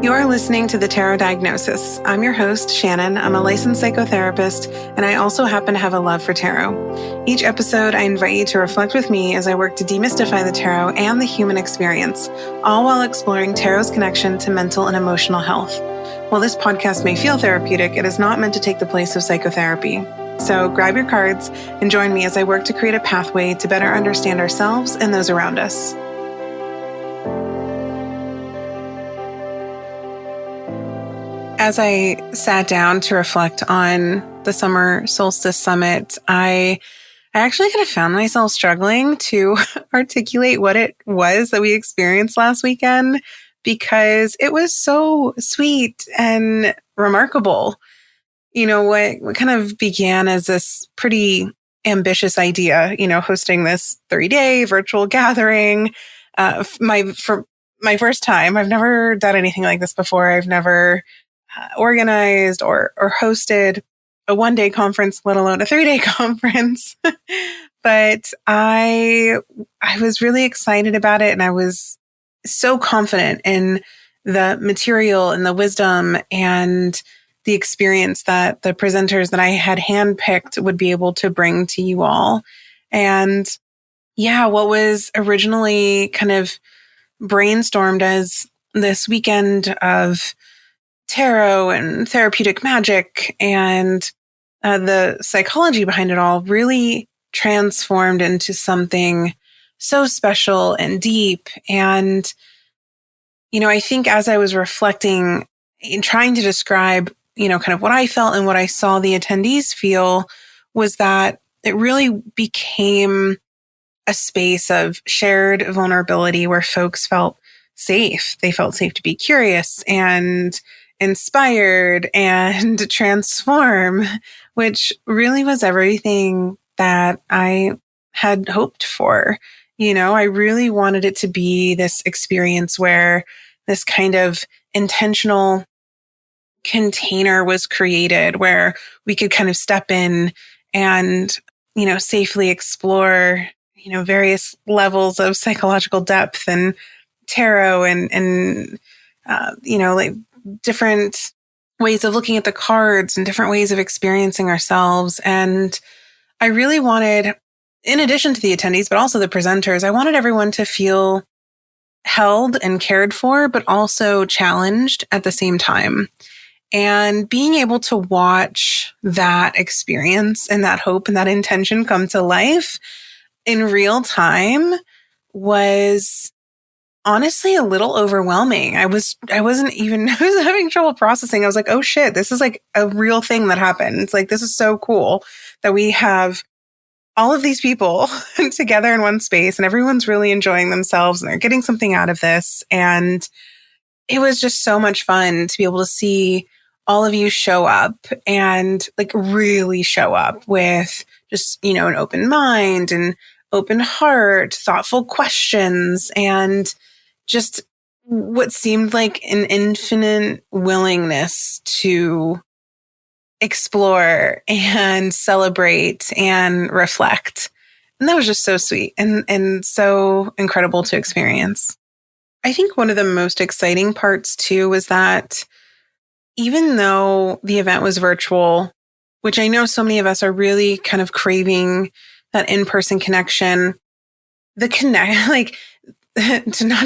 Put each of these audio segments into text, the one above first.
You're listening to The Tarot Diagnosis. I'm your host, Shannon. I'm a licensed psychotherapist, and I also happen to have a love for tarot. Each episode, I invite you to reflect with me as I work to demystify the tarot and the human experience, all while exploring tarot's connection to mental and emotional health. While this podcast may feel therapeutic, it is not meant to take the place of psychotherapy. So grab your cards and join me as I work to create a pathway to better understand ourselves and those around us. As I sat down to reflect on the Summer Solstice Summit, I actually kind of found myself struggling to articulate what it was that we experienced last weekend because it was so sweet and remarkable. You know, what kind of began as this pretty ambitious idea, hosting this 30-day virtual gathering. For my first time, I've never done anything like this before. I've never organized or hosted a one-day conference, let alone a 3-day conference. But I was really excited about it, and I was so confident in the material and the wisdom and the experience that the presenters that I had handpicked would be able to bring to you all. And yeah, what was originally kind of brainstormed as this weekend of tarot and therapeutic magic and the psychology behind it all really transformed into something so special and deep. And, I think as I was reflecting in trying to describe, kind of what I felt and what I saw the attendees feel was that it really became a space of shared vulnerability where folks felt safe. They felt safe to be curious and inspired and transform, which really was everything that I had hoped for. I really wanted it to be this experience where this kind of intentional container was created where we could kind of step in and, safely explore, various levels of psychological depth and tarot and like different ways of looking at the cards and different ways of experiencing ourselves. And I really wanted, in addition to the attendees, but also the presenters, I wanted everyone to feel held and cared for, but also challenged at the same time. And being able to watch that experience and that hope and that intention come to life in real time was honestly a little overwhelming. I was having trouble processing. I was like, oh shit, this is like a real thing that happened. It's like, this is so cool that we have all of these people together in one space and everyone's really enjoying themselves and they're getting something out of this. And it was just so much fun to be able to see all of you show up and like really show up with just, an open mind and open heart, thoughtful questions, and just what seemed like an infinite willingness to explore and celebrate and reflect. And that was just so sweet and so incredible to experience. I think one of the most exciting parts too was that even though the event was virtual, which I know so many of us are really kind of craving that in-person connection, not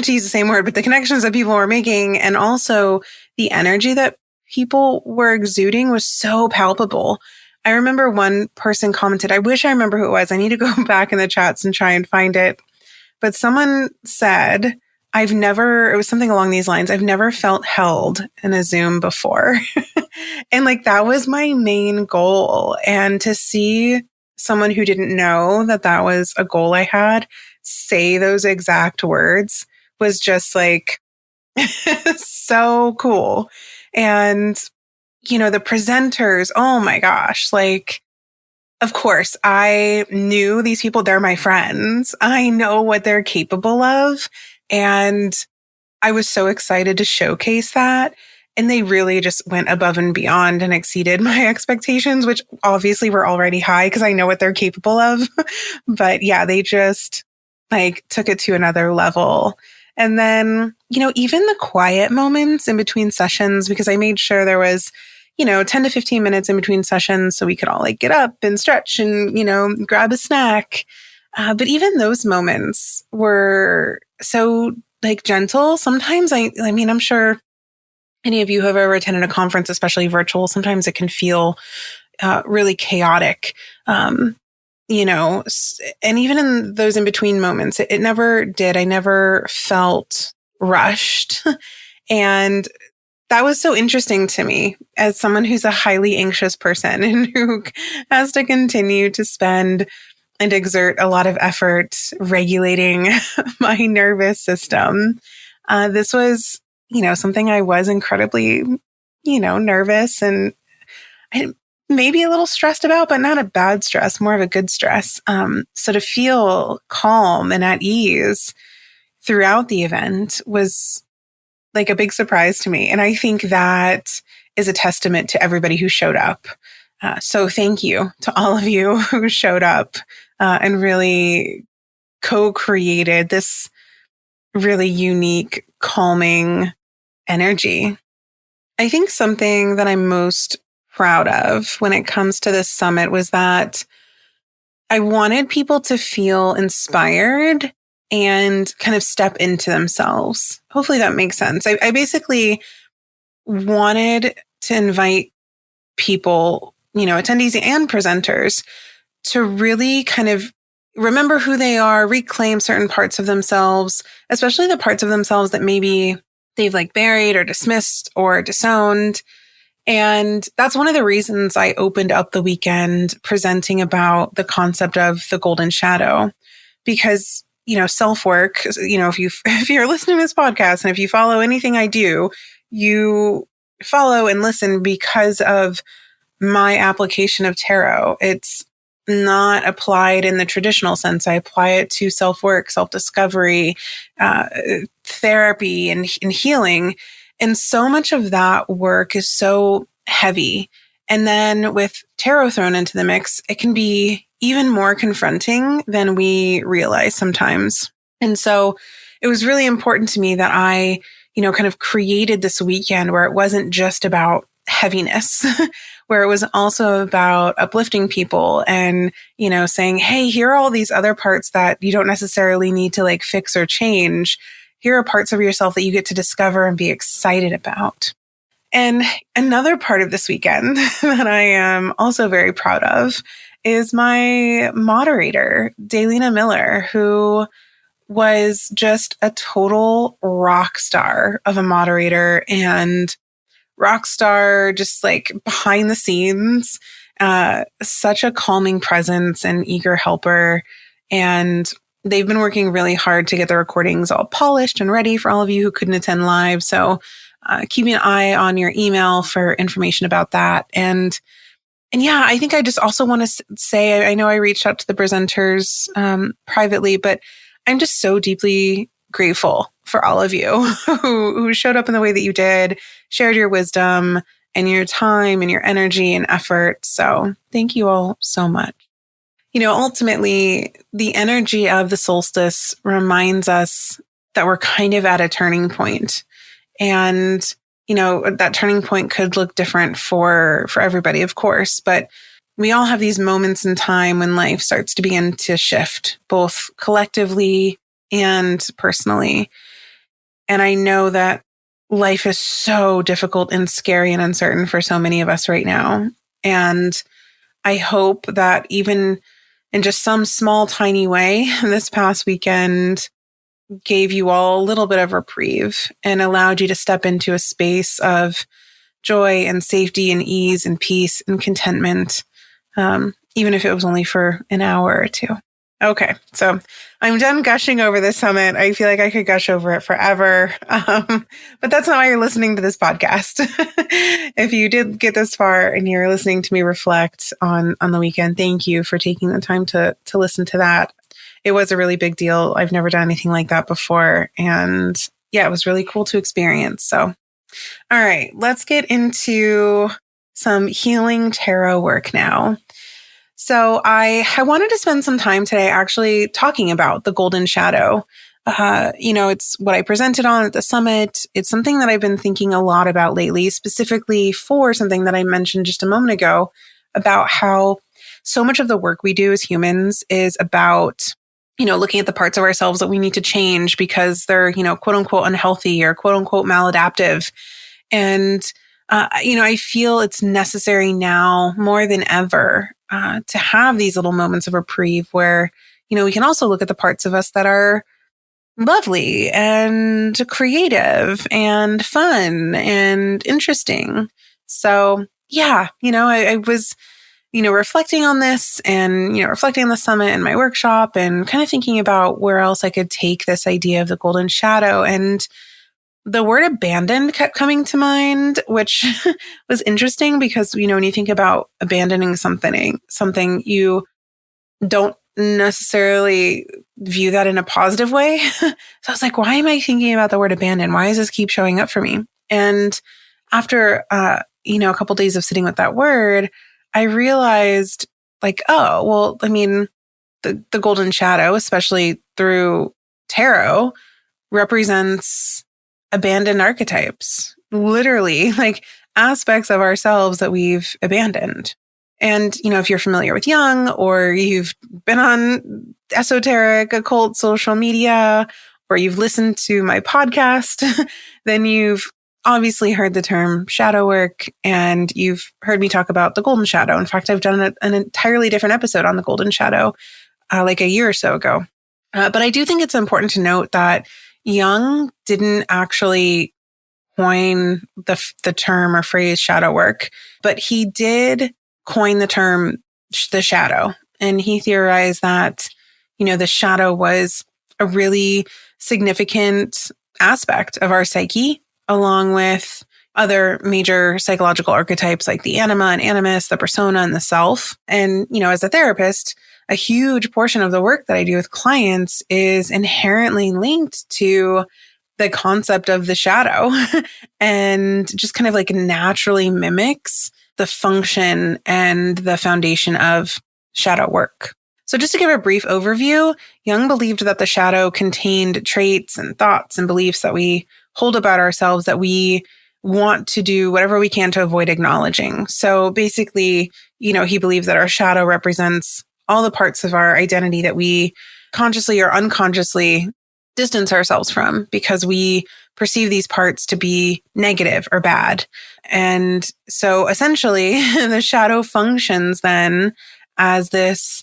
to use the same word, but the connections that people were making and also the energy that people were exuding was so palpable. I remember one person commented, I wish I remember who it was. I need to go back in the chats and try and find it. But someone said, it was something along these lines. I've never felt held in a Zoom before. And like, that was my main goal. And to see someone who didn't know that was a goal I had say those exact words was just like so cool. And, the presenters, oh my gosh, like, of course, I knew these people, they're my friends. I know what they're capable of. And I was so excited to showcase that. And they really just went above and beyond and exceeded my expectations, which obviously were already high because I know what they're capable of. But yeah, they just like took it to another level. And then, even the quiet moments in between sessions, because I made sure there was, 10 to 15 minutes in between sessions so we could all like get up and stretch and, grab a snack. But even those moments were so like gentle. Sometimes I'm sure any of you who have ever attended a conference, especially virtual, sometimes it can feel really chaotic. And even in those in between moments, it never did. I never felt rushed. And that was so interesting to me as someone who's a highly anxious person and who has to continue to spend and exert a lot of effort regulating my nervous system. This was, something I was incredibly, nervous and maybe a little stressed about, but not a bad stress, more of a good stress. So to feel calm and at ease throughout the event was like a big surprise to me. And I think that is a testament to everybody who showed up. So thank you to all of you who showed up and really co-created this really unique, calming energy. I think something that I'm most proud of when it comes to this summit was that I wanted people to feel inspired and kind of step into themselves. Hopefully that makes sense. I basically wanted to invite people, attendees and presenters to really kind of remember who they are, reclaim certain parts of themselves, especially the parts of themselves that maybe they've like buried or dismissed or disowned. And that's one of the reasons I opened up the weekend presenting about the concept of the golden shadow, because, self-work, if you're listening to this podcast and if you follow anything I do, you follow and listen because of my application of tarot. It's not applied in the traditional sense. I apply it to self-work, self-discovery, therapy, and healing. And so much of that work is so heavy. And then with tarot thrown into the mix, it can be even more confronting than we realize sometimes. And so it was really important to me that I, kind of created this weekend where it wasn't just about heaviness, where it was also about uplifting people and, saying, hey, here are all these other parts that you don't necessarily need to like fix or change. Here are parts of yourself that you get to discover and be excited about. And another part of this weekend that I am also very proud of is my moderator, Daylina Miller, who was just a total rock star of a moderator and rock star, just like behind the scenes, such a calming presence and eager helper. And they've been working really hard to get the recordings all polished and ready for all of you who couldn't attend live. So keeping an eye on your email for information about that. And yeah, I think I just also want to say, I know I reached out to the presenters privately, but I'm just so deeply grateful for all of you who showed up in the way that you did, shared your wisdom and your time and your energy and effort. So thank you all so much. Ultimately, the energy of the solstice reminds us that we're kind of at a turning point. And, that turning point could look different for everybody, of course, but we all have these moments in time when life starts to begin to shift, both collectively and personally. And I know that life is so difficult and scary and uncertain for so many of us right now. And I hope that even in just some small, tiny way, this past weekend gave you all a little bit of reprieve and allowed you to step into a space of joy and safety and ease and peace and contentment, even if it was only for an hour or two. Okay, so I'm done gushing over this summit. I feel like I could gush over it forever, but that's not why you're listening to this podcast. If you did get this far and you're listening to me reflect on the weekend, thank you for taking the time to listen to that. It was a really big deal. I've never done anything like that before. And yeah, it was really cool to experience. So, all right, let's get into some healing tarot work now. So I wanted to spend some time today actually talking about the golden shadow. It's what I presented on at the summit. It's something that I've been thinking a lot about lately, specifically for something that I mentioned just a moment ago about how so much of the work we do as humans is about, looking at the parts of ourselves that we need to change because they're, quote unquote unhealthy or quote unquote maladaptive. And, I feel it's necessary now more than ever to have these little moments of reprieve where, we can also look at the parts of us that are lovely and creative and fun and interesting. So yeah, I was, reflecting on this and, reflecting on the summit and my workshop and kind of thinking about where else I could take this idea of the golden shadow. And the word abandoned kept coming to mind, which was interesting because, when you think about abandoning something, you don't necessarily view that in a positive way. So I was like, why am I thinking about the word abandon? Why does this keep showing up for me? And after, a couple of days of sitting with that word, I realized like, oh, well, I mean, the golden shadow, especially through tarot, represents abandoned archetypes, literally like aspects of ourselves that we've abandoned. And, if you're familiar with Jung or you've been on esoteric, occult social media, or you've listened to my podcast, then you've obviously heard the term shadow work and you've heard me talk about the golden shadow. In fact, I've done an entirely different episode on the golden shadow like a year or so ago. But I do think it's important to note that Jung didn't actually coin the term or phrase shadow work, but he did coin the term the shadow. And he theorized that, the shadow was a really significant aspect of our psyche, along with other major psychological archetypes like the anima and animus, the persona and the self. And, as a therapist, a huge portion of the work that I do with clients is inherently linked to the concept of the shadow and just kind of like naturally mimics the function and the foundation of shadow work. So just to give a brief overview, Jung believed that the shadow contained traits and thoughts and beliefs that we hold about ourselves that we want to do whatever we can to avoid acknowledging. So basically, he believes that our shadow represents all the parts of our identity that we consciously or unconsciously distance ourselves from because we perceive these parts to be negative or bad. And so essentially, the shadow functions then as this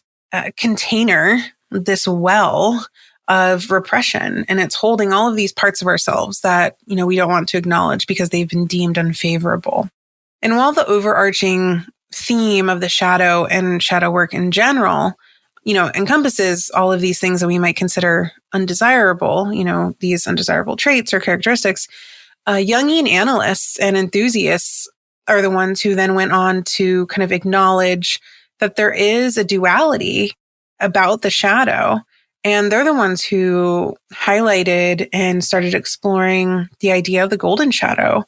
container, this well of repression. And it's holding all of these parts of ourselves that, we don't want to acknowledge because they've been deemed unfavorable. And while the overarching theme of the shadow and shadow work in general, encompasses all of these things that we might consider undesirable, these undesirable traits or characteristics, Jungian analysts and enthusiasts are the ones who then went on to kind of acknowledge that there is a duality about the shadow. And they're the ones who highlighted and started exploring the idea of the golden shadow.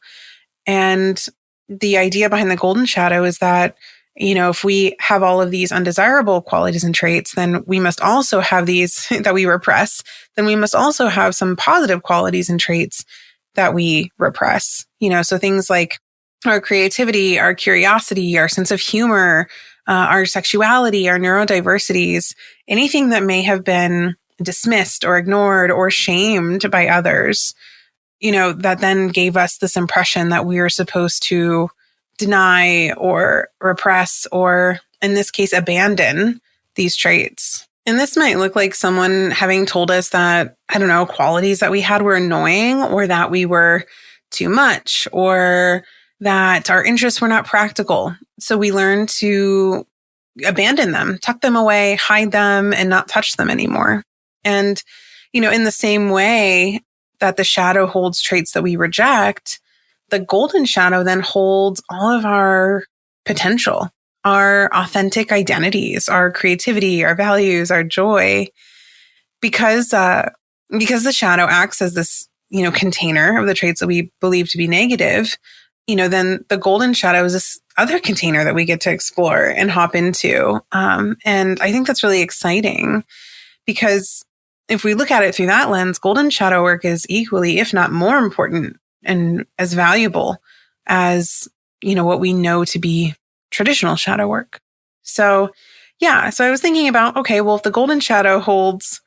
And the idea behind the golden shadow is that, if we have all of these undesirable qualities and traits, then we must also have these that we repress. Then we must also have some positive qualities and traits that we repress. So things like our creativity, our curiosity, our sense of humor, our sexuality, our neurodiversities, anything that may have been dismissed or ignored or shamed by others, that then gave us this impression that we are supposed to deny or repress, or in this case, abandon these traits. And this might look like someone having told us that, qualities that we had were annoying, or that we were too much, or that our interests were not practical. So we learn to abandon them, tuck them away, hide them, and not touch them anymore. And, in the same way that the shadow holds traits that we reject, the golden shadow then holds all of our potential, our authentic identities, our creativity, our values, our joy, because the shadow acts as this, container of the traits that we believe to be negative. Then the golden shadow is this other container that we get to explore and hop into. And I think that's really exciting because if we look at it through that lens, golden shadow work is equally, if not more important and as valuable as, what we know to be traditional shadow work. So yeah, so I was thinking about, okay, well, if the golden shadow holds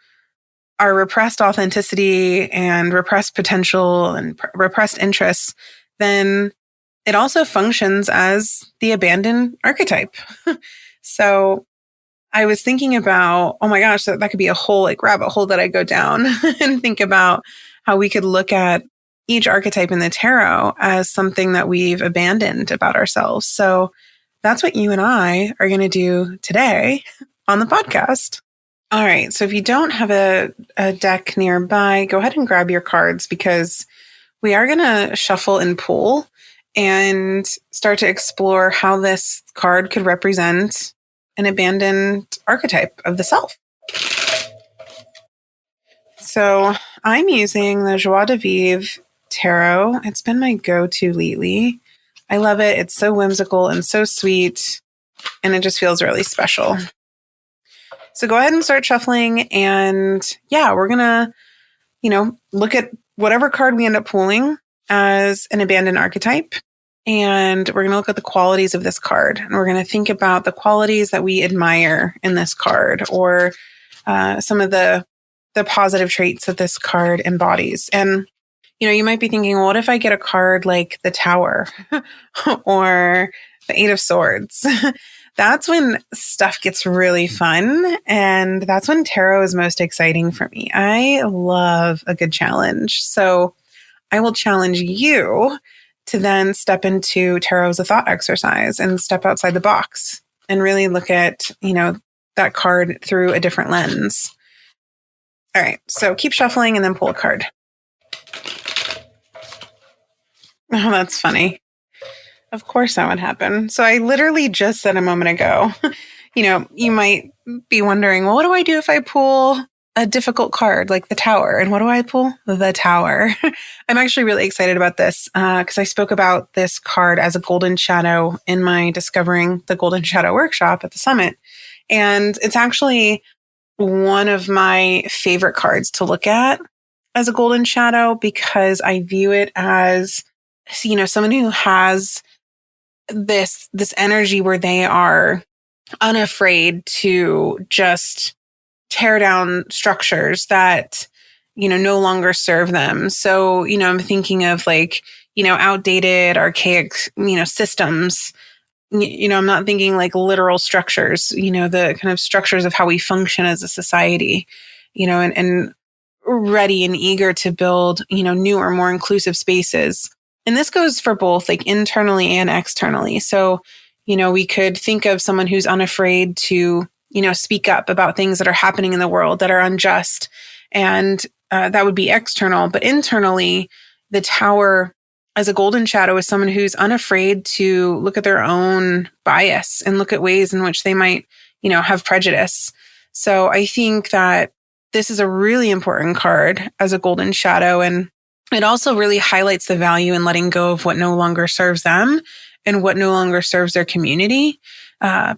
our repressed authenticity and repressed potential and repressed interests, then it also functions as the abandoned archetype. So I was thinking about, oh my gosh, that could be a whole rabbit hole that I go down and think about how we could look at each archetype in the tarot as something that we've abandoned about ourselves. So that's what you and I are going to do today on the podcast. All right. So if you don't have a deck nearby, go ahead and grab your cards because we are going to shuffle and pull and start to explore how this card could represent an abandoned archetype of the self. So I'm using the Joie de Vivre Tarot. It's been my go-to lately. I love it. It's so whimsical and so sweet, and it just feels really special. So go ahead and start shuffling. And yeah, we're going to, look at whatever card we end up pulling as an abandoned archetype. And we're going to look at the qualities of this card. And we're going to think about the qualities that we admire in this card or some of the positive traits that this card embodies. And, you might be thinking, well, what if I get a card like the Tower or the Eight of Swords? That's when stuff gets really fun. And that's when tarot is most exciting for me. I love a good challenge. So I will challenge you to then step into tarot as a thought exercise and step outside the box and really look at, that card through a different lens. All right. So keep shuffling and then pull a card. Oh, that's funny. Of course that would happen. So I literally just said a moment ago, you might be wondering, well, what do I do if I pull a difficult card like the Tower? And what do I pull? The Tower. I'm actually really excited about this because I spoke about this card as a golden shadow in my Discovering the Golden Shadow workshop at the summit. And it's actually one of my favorite cards to look at as a golden shadow because I view it as, someone who has this energy where they are unafraid to just tear down structures that, no longer serve them. So, I'm thinking of outdated, archaic, systems. I'm not thinking like literal structures, the kind of structures of how we function as a society, and ready and eager to build, newer, more inclusive spaces. And this goes for both like internally and externally. So, we could think of someone who's unafraid to, speak up about things that are happening in the world that are unjust. And that would be external. But internally, the Tower as a golden shadow is someone who's unafraid to look at their own bias and look at ways in which they might, have prejudice. So I think that this is a really important card as a golden shadow. And it also really highlights the value in letting go of what no longer serves them and what no longer serves their community.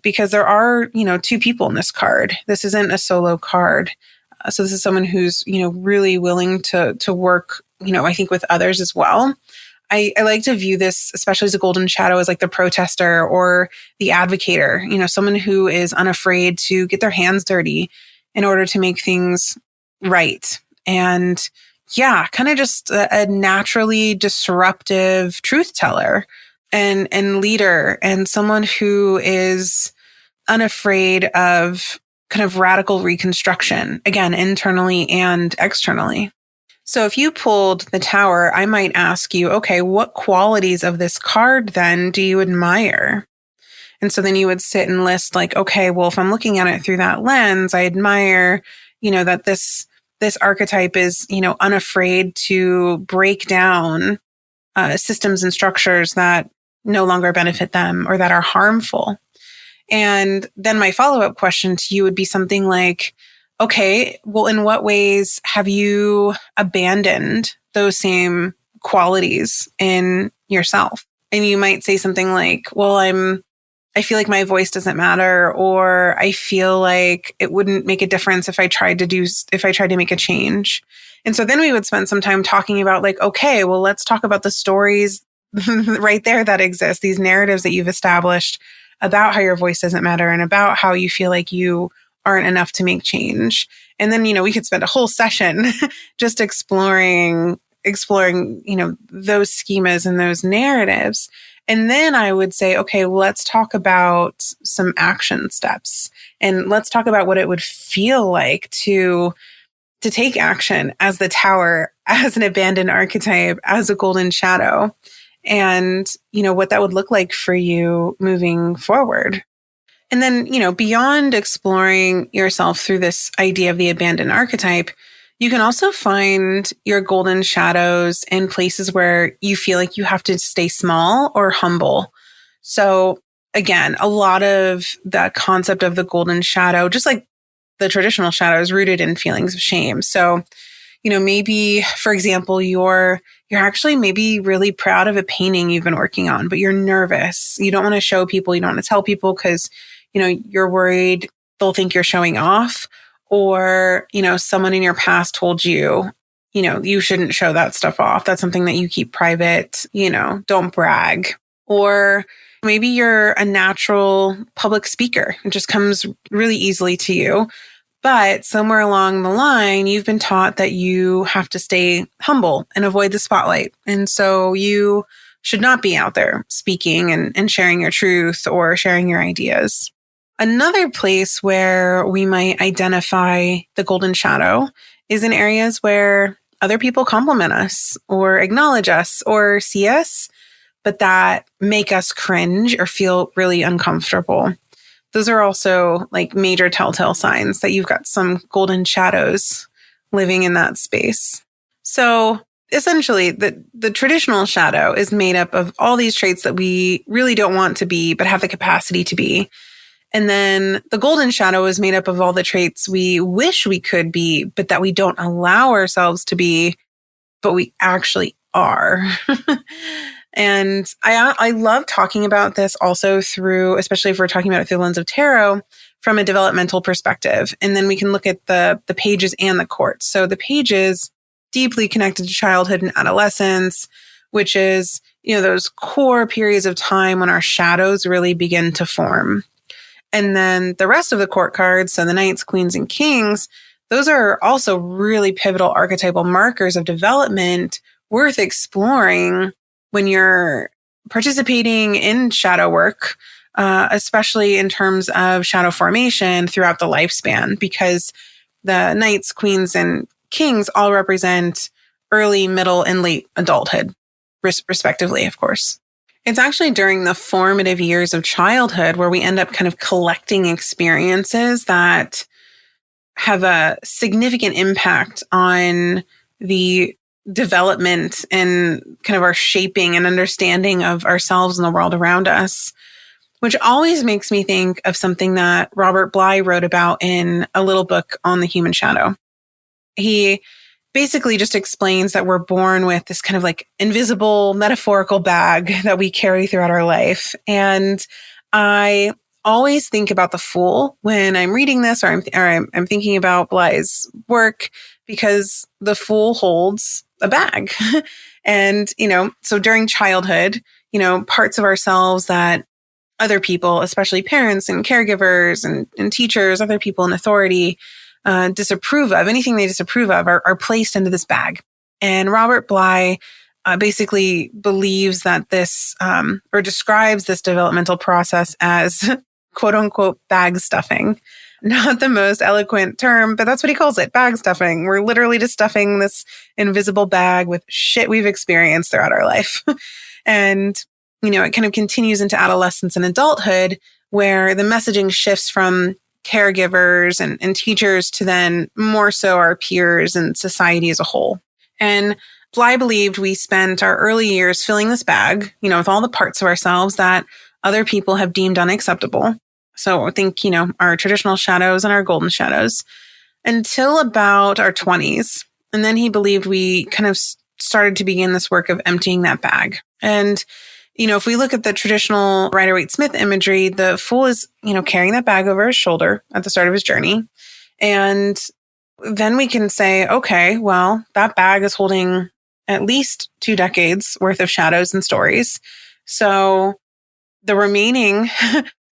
Because there are, two people in this card. This isn't a solo card. So this is someone who's, really willing to work, I think with others as well. I like to view this, especially as a golden shadow, as like the protester or the advocator, someone who is unafraid to get their hands dirty in order to make things right. And yeah, kind of just a naturally disruptive truth teller and leader, and someone who is unafraid of kind of radical reconstruction, again, internally and externally. So if you pulled the Tower, I might ask you, okay, what qualities of this card then do you admire? And so then you would sit and list like, okay, well, if I'm looking at it through that lens, I admire, that this archetype is, unafraid to break down systems and structures that no longer benefit them or that are harmful. And then my follow-up question to you would be something like, okay, well, in what ways have you abandoned those same qualities in yourself? And you might say something like, well, I'm I feel like my voice doesn't matter, or I feel like it wouldn't make a difference if I tried to make a change. And so then we would spend some time talking about like, okay, well, let's talk about the stories right there that exist, these narratives that you've established about how your voice doesn't matter and about how you feel like you aren't enough to make change. And then, we could spend a whole session just exploring, those schemas and those narratives. And then I would say, okay, well, let's talk about some action steps, and let's talk about what it would feel like to take action as the tower, as an abandoned archetype, as a golden shadow, and, what that would look like for you moving forward. And then, beyond exploring yourself through this idea of the abandoned archetype, you can also find your golden shadows in places where you feel like you have to stay small or humble. So again, a lot of that concept of the golden shadow, just like the traditional shadow, is rooted in feelings of shame. So, maybe, for example, you're actually maybe really proud of a painting you've been working on, but you're nervous. You don't want to show people, you don't want to tell people because, you're worried they'll think you're showing off. Or, someone in your past told you, you shouldn't show that stuff off. That's something that you keep private, don't brag. Or maybe you're a natural public speaker. It just comes really easily to you. But somewhere along the line, you've been taught that you have to stay humble and avoid the spotlight. And so you should not be out there speaking and sharing your truth or sharing your ideas. Another place where we might identify the golden shadow is in areas where other people compliment us or acknowledge us or see us, but that make us cringe or feel really uncomfortable. Those are also like major telltale signs that you've got some golden shadows living in that space. So essentially, the traditional shadow is made up of all these traits that we really don't want to be, but have the capacity to be. And then the golden shadow is made up of all the traits we wish we could be, but that we don't allow ourselves to be, but we actually are. And I love talking about this also through, especially if we're talking about it through the lens of tarot, from a developmental perspective. And then we can look at the pages and the courts. So the pages deeply connected to childhood and adolescence, which is, those core periods of time when our shadows really begin to form. And then the rest of the court cards, so the knights, queens, and kings, those are also really pivotal archetypal markers of development worth exploring when you're participating in shadow work, especially in terms of shadow formation throughout the lifespan, because the knights, queens, and kings all represent early, middle, and late adulthood, respectively, of course. It's actually during the formative years of childhood where we end up kind of collecting experiences that have a significant impact on the development and kind of our shaping and understanding of ourselves and the world around us, which always makes me think of something that Robert Bly wrote about in a little book on the human shadow. He basically just explains that we're born with this kind of like invisible metaphorical bag that we carry throughout our life. And I always think about the Fool when I'm reading this, or I'm thinking about Bly's work, because the Fool holds a bag. And, so during childhood, parts of ourselves that other people, especially parents and caregivers and teachers, other people in authority, disapprove of, anything they disapprove of are placed into this bag. And Robert Bly basically believes that this, or describes this developmental process as quote unquote bag stuffing. Not the most eloquent term, but that's what he calls it, bag stuffing. We're literally just stuffing this invisible bag with shit we've experienced throughout our life. And, it kind of continues into adolescence and adulthood, where the messaging shifts from caregivers and teachers to then more so our peers and society as a whole. And Bly believed we spent our early years filling this bag, with all the parts of ourselves that other people have deemed unacceptable. So I think, our traditional shadows and our golden shadows until about our 20s. And then he believed we kind of started to begin this work of emptying that bag. And, if we look at the traditional Rider-Waite-Smith imagery, the fool is, carrying that bag over his shoulder at the start of his journey. And then we can say, okay, well, that bag is holding at least 2 decades worth of shadows and stories. So the remaining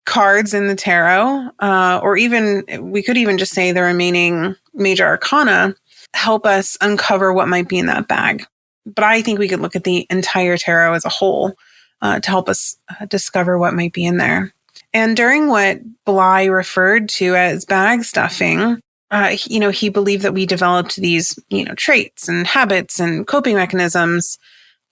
cards in the tarot, or even we could even just say the remaining major arcana, help us uncover what might be in that bag. But I think we could look at the entire tarot as a whole to help us discover what might be in there. And during what Bly referred to as bag stuffing, he believed that we developed these, traits and habits and coping mechanisms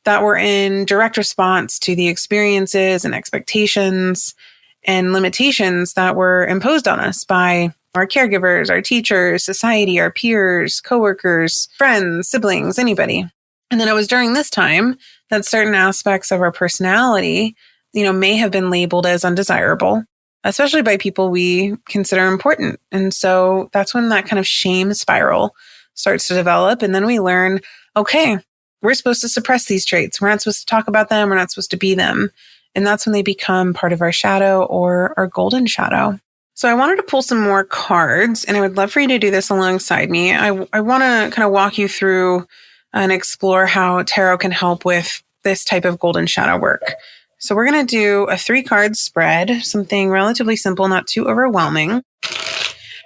that were in direct response to the experiences and expectations and limitations that were imposed on us by our caregivers, our teachers, society, our peers, coworkers, friends, siblings, anybody. And then it was during this time that certain aspects of our personality, may have been labeled as undesirable, especially by people we consider important. And so that's when that kind of shame spiral starts to develop. And then we learn, okay, we're supposed to suppress these traits. We're not supposed to talk about them. We're not supposed to be them. And that's when they become part of our shadow or our golden shadow. So I wanted to pull some more cards, and I would love for you to do this alongside me. I want to kind of walk you through and explore how tarot can help with this type of golden shadow work. So we're going to do a 3-card spread, something relatively simple, not too overwhelming.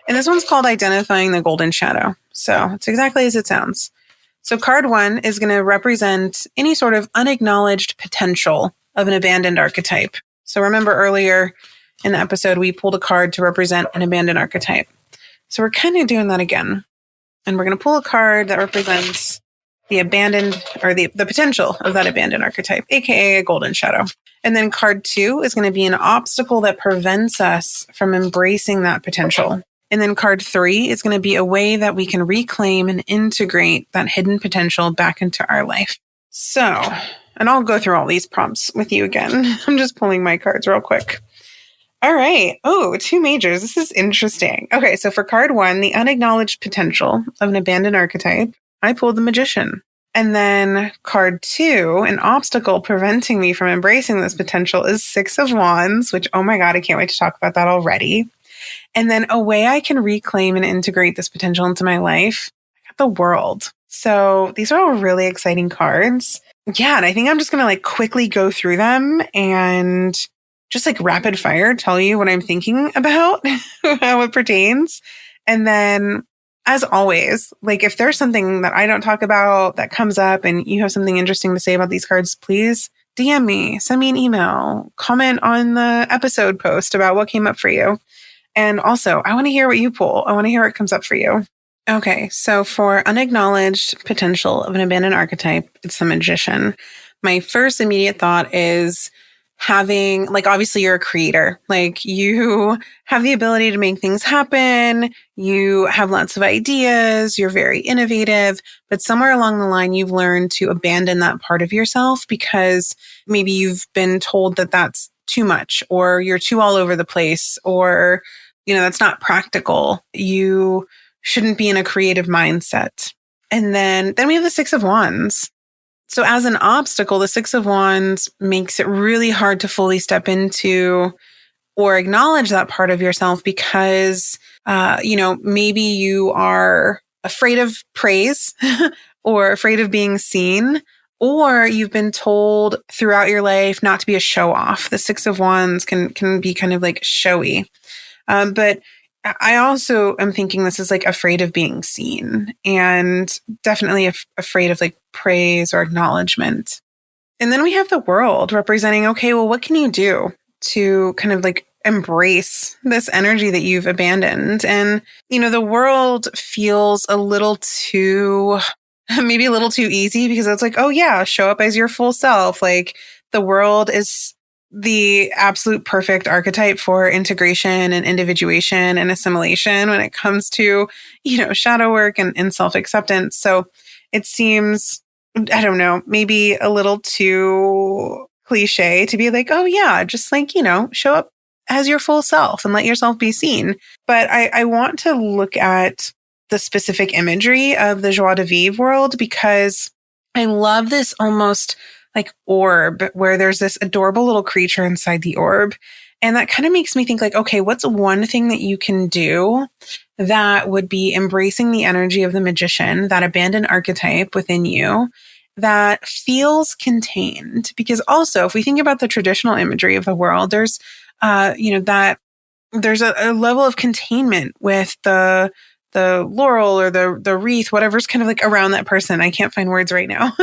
And this one's called Identifying the Golden Shadow. So it's exactly as it sounds. So card 1 is going to represent any sort of unacknowledged potential of an abandoned archetype. So remember earlier in the episode, we pulled a card to represent an abandoned archetype. So we're kind of doing that again. And we're going to pull a card that represents the abandoned or the potential of that abandoned archetype, aka a golden shadow. And then card 2 is going to be an obstacle that prevents us from embracing that potential. And then card 3 is going to be a way that we can reclaim and integrate that hidden potential back into our life. So, and I'll go through all these prompts with you again. I'm just pulling my cards real quick. All right. Oh, 2 majors. This is interesting. Okay, so for card 1, the unacknowledged potential of an abandoned archetype, I pulled the Magician. And then card 2, an obstacle preventing me from embracing this potential is 6 of Wands, which, oh my God, I can't wait to talk about that already. And then a way I can reclaim and integrate this potential into my life, I got the World. So these are all really exciting cards. Yeah, and I think I'm just going to quickly go through them and just rapid fire tell you what I'm thinking about, how it pertains. And then as always, if there's something that I don't talk about that comes up and you have something interesting to say about these cards, please DM me, send me an email, comment on the episode post about what came up for you. And also, I want to hear what you pull. I want to hear what comes up for you. Okay, so for unacknowledged potential of an abandoned archetype, it's the Magician. My first immediate thought is having, obviously you're a creator. You have the ability to make things happen. You have lots of ideas. You're very innovative. But somewhere along the line, you've learned to abandon that part of yourself because maybe you've been told that that's too much, or you're too all over the place, or, that's not practical. You shouldn't be in a creative mindset. And then we have the 6 of Wands. So as an obstacle, the 6 of Wands makes it really hard to fully step into or acknowledge that part of yourself because, maybe you are afraid of praise or afraid of being seen, or you've been told throughout your life not to be a show off. The 6 of Wands can be kind of showy. But I also am thinking this is afraid of being seen and definitely afraid of praise or acknowledgement. And then we have the World representing, okay, well, what can you do to kind of embrace this energy that you've abandoned? And, the World feels a little too, maybe a little too easy because it's oh yeah, show up as your full self. The World is the absolute perfect archetype for integration and individuation and assimilation when it comes to, shadow work and self-acceptance. So it seems, I don't know, maybe a little too cliche to be oh yeah, just show up as your full self and let yourself be seen. But I want to look at the specific imagery of the joie de vivre world because I love this almost like orb where there's this adorable little creature inside the orb. And that kind of makes me think like, okay, what's one thing that you can do that would be embracing the energy of the magician, that abandoned archetype within you that feels contained? Because also, if we think about the traditional imagery of the world, there's, that there's a level of containment with the laurel or the wreath, whatever's kind of like around that person. I can't find words right now.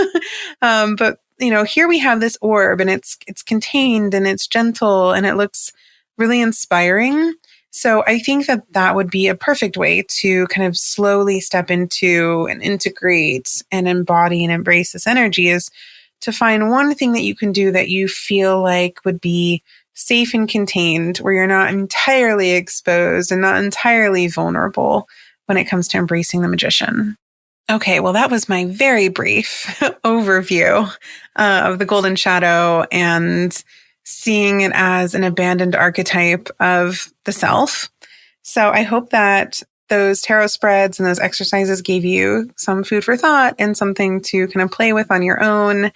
But here we have this orb and it's contained and it's gentle and it looks really inspiring. So I think that would be a perfect way to kind of slowly step into and integrate and embody and embrace this energy, is to find one thing that you can do that you feel like would be safe and contained, where you're not entirely exposed and not entirely vulnerable when it comes to embracing the magician. Okay, well, that was my very brief overview of the golden shadow and seeing it as an abandoned archetype of the self. So I hope that those tarot spreads and those exercises gave you some food for thought and something to kind of play with on your own.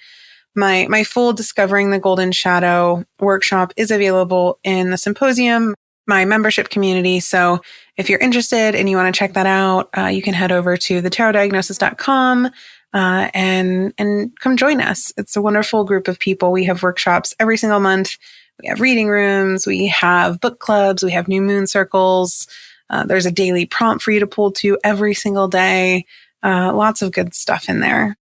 My full Discovering the Golden Shadow workshop is available in the Symposium, my membership community. So if you're interested and you want to check that out, you can head over to thetarotdiagnosis.com and come join us. It's a wonderful group of people. We have workshops every single month. We have reading rooms. We have book clubs. We have new moon circles. There's a daily prompt for you to pull to every single day. Lots of good stuff in there.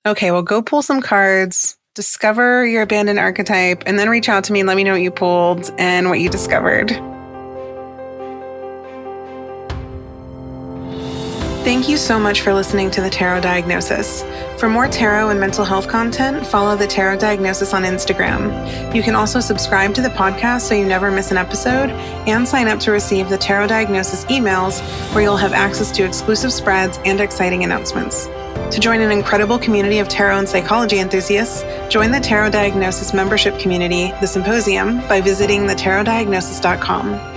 Okay, well, go pull some cards, discover your abandoned archetype, and then reach out to me and let me know what you pulled and what you discovered. Thank you so much for listening to The Tarot Diagnosis. For more tarot and mental health content, follow The Tarot Diagnosis on Instagram. You can also subscribe to the podcast so you never miss an episode, and sign up to receive the Tarot Diagnosis emails, where you'll have access to exclusive spreads and exciting announcements. To join an incredible community of tarot and psychology enthusiasts, join the Tarot Diagnosis membership community, the Symposium, by visiting thetarotdiagnosis.com.